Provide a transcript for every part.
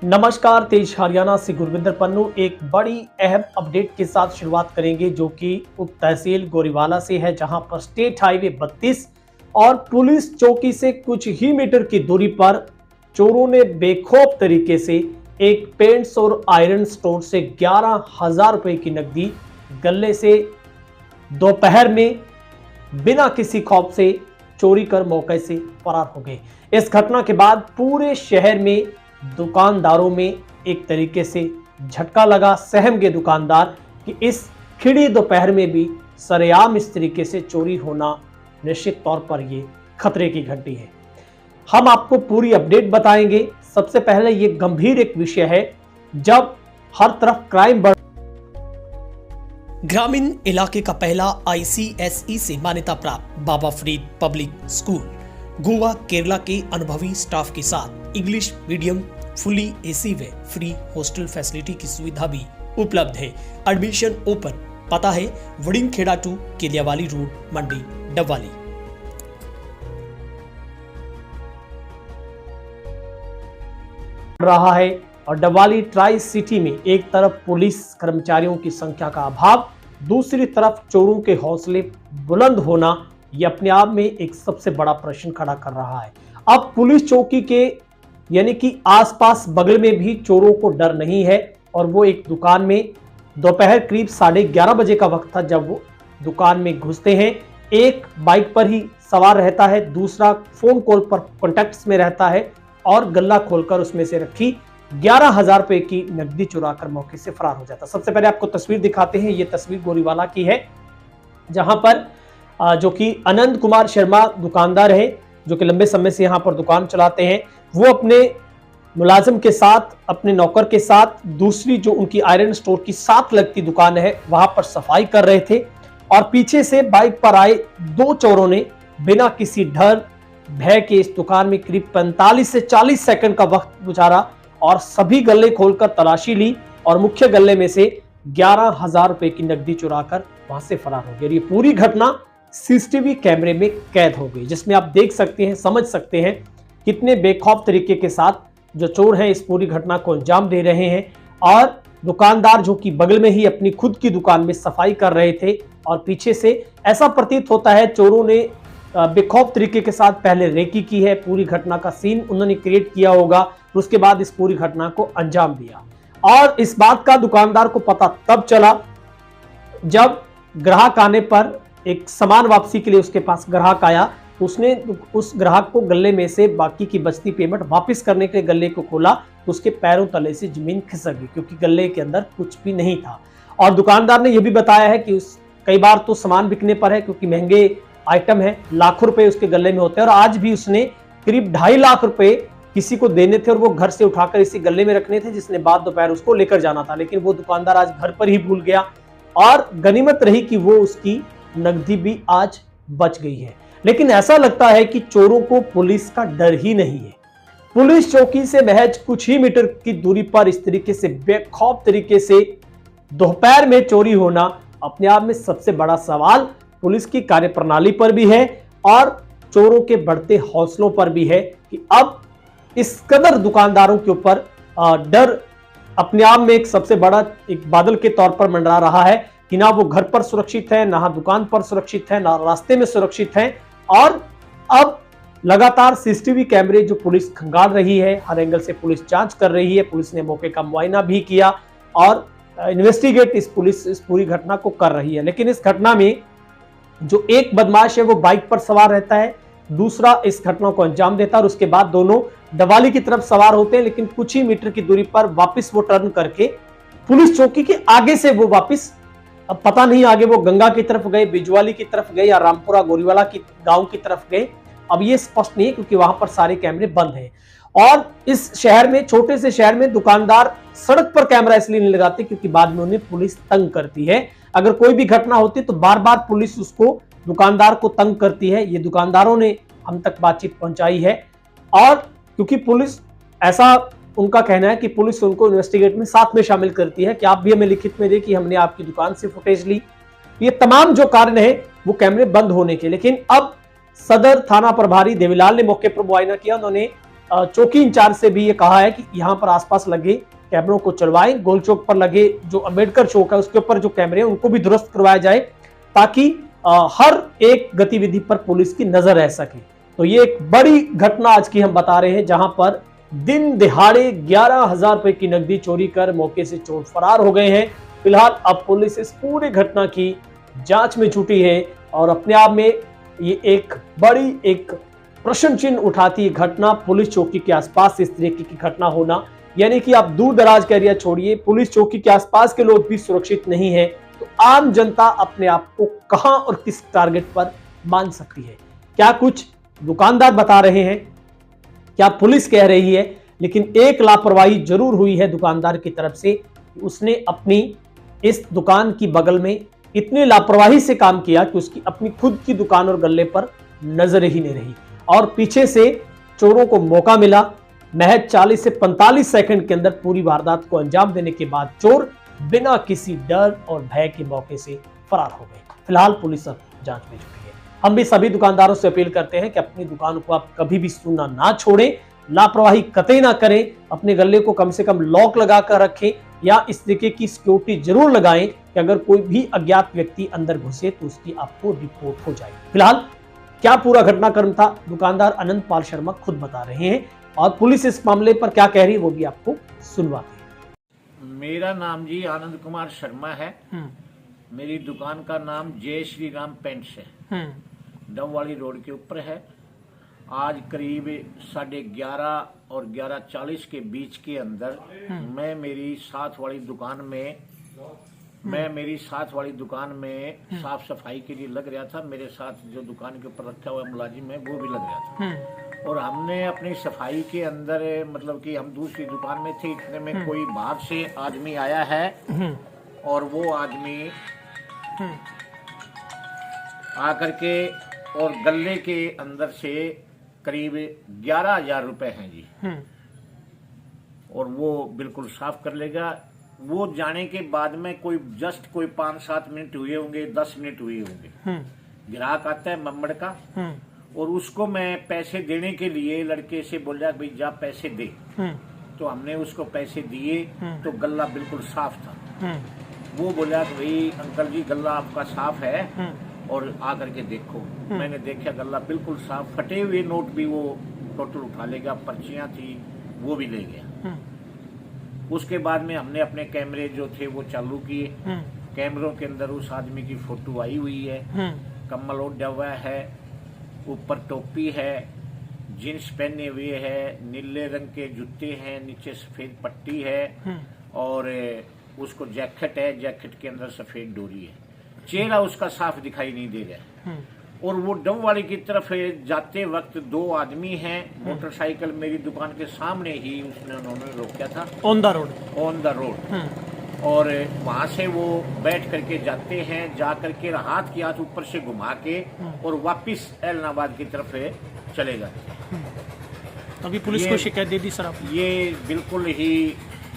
नमस्कार, तेज हरियाणा से गुरविंदर पन्नू एक बड़ी अहम अपडेट के साथ शुरुआत करेंगे जो कि उप तहसील गोरीवाला से है, जहां पर स्टेट हाईवे 32 और पुलिस चौकी से कुछ ही मीटर की दूरी पर चोरों ने बेखौफ तरीके से एक पेंट्स और आयरन स्टोर से 11,000 रुपए की नकदी गले से दोपहर में बिना किसी खौफ से चोरी कर मौके से फरार हो गए। इस घटना के बाद पूरे शहर में दुकानदारों में एक तरीके से झटका लगा। सहम गए दुकानदार कि इस खिड़ी दोपहर में भी सरेआम इस तरीके से चोरी होना निश्चित तौर पर ये खतरे की घंटी है। हम आपको पूरी अपडेट बताएंगे। सबसे पहले ये गंभीर एक विषय है जब हर तरफ क्राइम बढ़। ग्रामीण इलाके का पहला ICSE से मान्यता प्राप्त बाबा फरीद पब्लिक स्कूल गोवा केरला के अनुभवी स्टाफ के साथ इंग्लिश मीडियम फुली AC व फ्री हॉस्टल फैसिलिटी की सुविधा भी उपलब्ध है। Admission open. पता है वड़िंगखेड़ा टू केलियावाली रोड, मंडी, डबवाली। रहा है और डबवाली ट्राई सिटी में एक तरफ पुलिस कर्मचारियों की संख्या का अभाव, दूसरी तरफ चोरों के हौसले बुलंद होना, यह अपने आप में एक सबसे बड़ा प्रश्न खड़ा कर रहा है। अब पुलिस चौकी के यानी कि आसपास बगल में भी चोरों को डर नहीं है और वो एक दुकान में दोपहर करीब 11:30 बजे का वक्त था जब वो दुकान में घुसते हैं। एक बाइक पर ही सवार रहता है, दूसरा फोन कॉल पर कॉन्टैक्ट्स में रहता है और गल्ला खोलकर उसमें से रखी 11,000 रुपए की नकदी चुराकर मौके से फरार हो जाता। सबसे पहले आपको तस्वीर दिखाते हैं। ये तस्वीर गोरीवाला की है जहां पर जो कि आनंद कुमार शर्मा दुकानदार है जो कि लंबे समय से यहाँ पर दुकान चलाते हैं। वो अपने मुलाजिम के साथ, अपने नौकर के साथ दूसरी जो उनकी आयरन स्टोर की साथ लगती दुकान है वहां पर सफाई कर रहे थे और पीछे से बाइक पर आए दो चोरों ने बिना किसी डर भय के इस दुकान में करीब 45 से 40 सेकंड का वक्त गुजारा और सभी गल्ले खोलकर तलाशी ली और मुख्य गल्ले में से 11,000 रुपए की नकदी चुराकर वहां से फरार हो गए। ये पूरी घटना CCTV कैमरे में कैद हो गई, जिसमें आप देख सकते हैं, समझ सकते हैं कितने बेखौफ तरीके के साथ जो चोर हैं इस पूरी घटना को अंजाम दे रहे हैं। और दुकानदार जो कि बगल में ही अपनी खुद की दुकान में सफाई कर रहे थे और पीछे से ऐसा प्रतीत होता है चोरों ने बेखौफ तरीके के साथ पहले रेकी की है। पूरी घटना का सीन उन्होंने क्रिएट किया होगा, उसके बाद इस पूरी घटना को अंजाम दिया। और इस बात का दुकानदार को पता तब चला जब ग्राहक आने पर, एक सामान वापसी के लिए उसके पास ग्राहक आया, उसने उस ग्राहक को गल्ले में से बाकी की बचती पेमेंट वापस करने के लिए गल्ले को खोला तो उसके पैरों तले से जमीन खिसक गई क्योंकि गल्ले के अंदर कुछ भी नहीं था। और दुकानदार ने यह भी बताया है कि कई बार तो सामान बिकने पर है क्योंकि महंगे आइटम है, लाखों रुपए उसके गले में होते हैं और आज भी उसने करीब 2.5 लाख रुपए किसी को देने थे और वो घर से उठाकर इसी गले में रखने थे जिसने बाद दोपहर उसको लेकर जाना था, लेकिन वो दुकानदार आज घर पर ही भूल गया और गनीमत रही कि वो उसकी नकदी भी आज बच गई है। लेकिन ऐसा लगता है कि चोरों को पुलिस का डर ही नहीं है। पुलिस चौकी से महज कुछ ही मीटर की दूरी पर इस तरीके से बेखौफ तरीके से दोपहर में चोरी होना अपने आप में सबसे बड़ा सवाल पुलिस की कार्यप्रणाली पर भी है और चोरों के बढ़ते हौसलों पर भी है कि अब इस कदर दुकानदारों के ऊपर डर अपने आप में एक सबसे बड़ा एक बादल के तौर पर मंडरा रहा है कि ना वो घर पर सुरक्षित है, ना दुकान पर सुरक्षित है, ना रास्ते में सुरक्षित है। और अब लगातार CCTV कैमरे जो पुलिस खंगाल रही है, हर एंगल से पुलिस जांच कर रही है। पुलिस ने मौके का मुआयना भी किया और इन्वेस्टिगेट पुलिस इस पूरी घटना को कर रही है। लेकिन इस घटना में जो एक बदमाश है वो बाइक पर सवार रहता है, दूसरा इस घटना को अंजाम देता है और उसके बाद दोनों डबवाली की तरफ सवार होते हैं, लेकिन कुछ ही मीटर की दूरी पर वापस वो टर्न करके पुलिस चौकी के आगे से वो वापस, अब पता नहीं आगे वो गंगा की तरफ गए, बिजवाली की तरफ गए या रामपुरा गोरीवाला की गांव की तरफ गए, अब ये स्पष्ट नहीं है क्योंकि वहां पर सारे कैमरे बंद हैं। और इस शहर में, छोटे से शहर में दुकानदार सड़क पर कैमरा इसलिए नहीं लगाते क्योंकि बाद में उन्हें पुलिस तंग करती है। अगर कोई भी घटना होती तो बार बार पुलिस उसको, दुकानदार को तंग करती है। ये दुकानदारों ने हम तक बातचीत पहुंचाई है और क्योंकि पुलिस, ऐसा उनका कहना है कि पुलिस उनको इन्वेस्टिगेट में साथ में शामिल करती है कि आप भी हमें लिखित में दें कि हमने आपकी दुकान से फुटेज ली। ये तमाम जो कारण है वो कैमरे बंद होने के। लेकिन अब सदर थाना प्रभारी देवीलाल ने मौके पर मुआयना किया। उन्होंने चौकी इंचार्ज से भी ये कहा है कि यहाँ पर आसपास लगे कैमरों को चलवाएं, गोल चौक पर लगे जो अंबेडकर चौक है उसके ऊपर जो कैमरे हैं उनको भी दुरुस्त करवाया जाए ताकि हर एक गतिविधि पर पुलिस की नजर रह सके। तो ये एक बड़ी घटना आज की हम बता रहे हैं जहां पर दिन दिहाड़े 11,000 रुपए की नकदी चोरी कर मौके से चोर फरार हो गए हैं। फिलहाल अब पुलिस इस पूरी घटना की जांच में जुटी है और अपने आप में ये एक बड़ी एक प्रश्न चिन्ह उठाती है घटना। पुलिस चौकी के आसपास इस तरीके की घटना होना, यानी कि आप दूर दराज का एरिया छोड़िए, पुलिस चौकी के आसपास के लोग भी सुरक्षित नहीं है, तो आम जनता अपने आप को कहां और किस टारगेट पर मान सकती है? क्या कुछ दुकानदार बता रहे हैं, क्या पुलिस कह रही है? लेकिन एक लापरवाही जरूर हुई है दुकानदार की तरफ से, उसने अपनी इस दुकान की बगल में इतनी लापरवाही से काम किया कि उसकी अपनी खुद की दुकान और गल्ले पर नजर ही नहीं रही और पीछे से चोरों को मौका मिला। महज 40 से 45 सेकंड के अंदर पूरी वारदात को अंजाम देने के बाद चोर बिना किसी डर और भय के मौके से फरार हो गए। फिलहाल पुलिस अब जांच में जुटी है। हम भी सभी दुकानदारों से अपील करते हैं कि अपनी दुकान को आप कभी भी सूना ना छोड़ें, लापरवाही कतई ना करें, अपने गल्ले को कम से कम लॉक लगा कर रखें या इस तरीके की सिक्योरिटी जरूर लगाएं कि अगर कोई भी अज्ञात व्यक्ति अंदर घुसे तो उसकी आपको रिपोर्ट हो जाए। फिलहाल क्या पूरा घटनाक्रम था, दुकानदार अनंत पाल शर्मा खुद बता रहे हैं और पुलिस इस मामले पर क्या कह रही है वो भी आपको सुनवाते हैं। मेरा नाम जी आनंद कुमार शर्मा है। मेरी दुकान का नाम जय श्री राम पेंट्स है, डब वाली रोड के ऊपर है। आज करीब 11:30 और 11:40 के बीच के अंदर मैं मेरी साथ वाली दुकान में साफ सफाई के लिए लग रहा था। मेरे साथ जो दुकान के ऊपर रखा हुआ मुलाजिम है वो भी लग रहा था और हमने अपनी सफाई के अंदर मतलब कि हम दूसरी दुकान में थे, इतने में कोई बाहर से आदमी आया है और वो आदमी आकर के और गले के अंदर से करीब 11,000 रुपए हैं जी और वो बिल्कुल साफ कर लेगा। वो जाने के बाद में कोई 5-7 मिनट हुए होंगे, 10 मिनट हुए होंगे, ग्राहक आता है मम्मड़ का और उसको मैं पैसे देने के लिए लड़के से बोला भाई जा पैसे दे, तो हमने उसको पैसे दिए तो गल्ला बिल्कुल साफ था। वो बोला कि भाई अंकल जी गल्ला आपका साफ है और आकर के देखो। मैंने देखा गल्ला बिल्कुल साफ, फटे हुए नोट भी वो टोटल उठा लेगा, पर्चियां थी वो भी ले गया। उसके बाद में हमने अपने कैमरे जो थे वो चालू किए। कैमरों के अंदर उस आदमी की फोटो आई हुई है, कम्बल ओढ़ा हुआ है, ऊपर टोपी है, जींस पहने हुए है, नीले रंग के जूते हैं, नीचे सफेद पट्टी है और उसको जैकेट है, जैकेट के अंदर सफेद डोरी है। चेहरा उसका साफ दिखाई नहीं दे रहा है और वो डब वाली की तरफ जाते वक्त 2 आदमी हैं, मोटरसाइकिल मेरी दुकान के सामने ही उन्होंने रोका था, ऑन द रोड और वहां से वो बैठ करके जाते हैं, जा करके हाथ की हाथ ऊपर से घुमा के और वापिस एलनाबाद की तरफ चले जाते। अभी पुलिस को शिकायत दे दी सर आप? ये बिल्कुल ही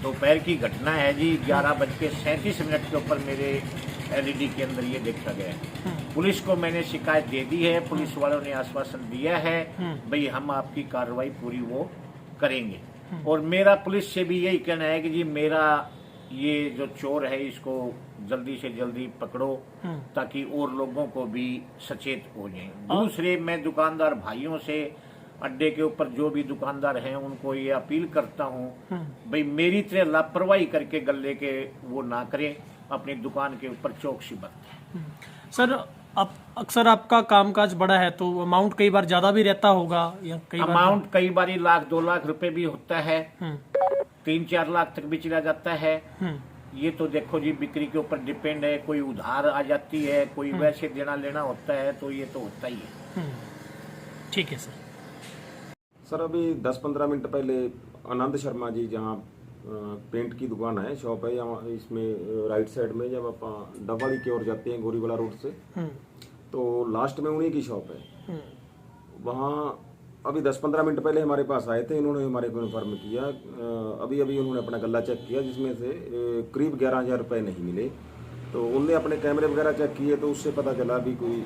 दोपहर की घटना है जी, 11:37 के ऊपर मेरे LED के अंदर ये देखा गया है। पुलिस को मैंने शिकायत दे दी है, पुलिस वालों ने आश्वासन दिया है भाई हम आपकी कार्रवाई पूरी वो करेंगे और मेरा पुलिस से भी यही कहना है कि जी मेरा ये जो चोर है इसको जल्दी से जल्दी पकड़ो ताकि और लोगों को भी सचेत हो जाए। दूसरे मैं दुकानदार भाइयों से अड्डे के ऊपर जो भी दुकानदार हैं उनको ये अपील करता हूँ भाई मेरी तरह लापरवाही करके गले के वो ना करें, अपनी दुकान के ऊपर चौकसी बरतें। सर अब अक्सर आपका कामकाज बड़ा है तो अमाउंट कई बार ज्यादा भी रहता होगा या अमाउंट कई बार 1 लाख 2 लाख रुपए भी होता है, 3-4 लाख तक भी चला जाता है। ये तो देखो जी बिक्री के ऊपर डिपेंड है, कोई उधार आ जाती है, कोई वैसे देना लेना होता है, तो ये तो होता ही है। ठीक है सर। सर अभी 10-15 मिनट पहले आनंद शर्मा जी जहाँ पेंट की दुकान है, शॉप है यहाँ, इसमें राइट साइड में जब आप डबाली की ओर जाते हैं गोरीवाला रोड से तो लास्ट में उन्हीं की शॉप है। वहाँ अभी 10-15 मिनट पहले हमारे पास आए थे, इन्होंने हमारे को इन्फॉर्म किया, अभी उन्होंने अपना गल्ला चेक किया जिसमें से करीब 11,000 रुपये नहीं मिले। तो उनने अपने कैमरे वगैरह चेक किए तो उससे पता चला भी कोई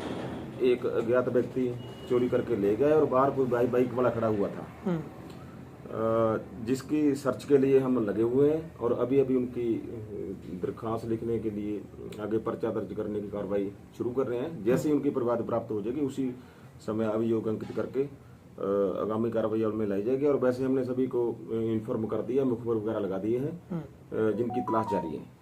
एक अज्ञात व्यक्ति चोरी करके ले गया और बाहर कोई बाइक वाला खड़ा हुआ था। जिसकी सर्च के लिए हम लगे हुए हैं और अभी अभी उनकी दरखास्त लिखने के लिए आगे पर्चा दर्ज करने की कार्रवाई शुरू कर रहे हैं। जैसे ही उनकी परिवाद प्राप्त हो जाएगी उसी समय अभियोग अंकित करके आगामी कार्रवाई में लाई जाएगी। और वैसे हमने सभी को इन्फॉर्म कर दिया, मुखबिर वगैरह लगा दिए हैं जिनकी तलाश जारी है।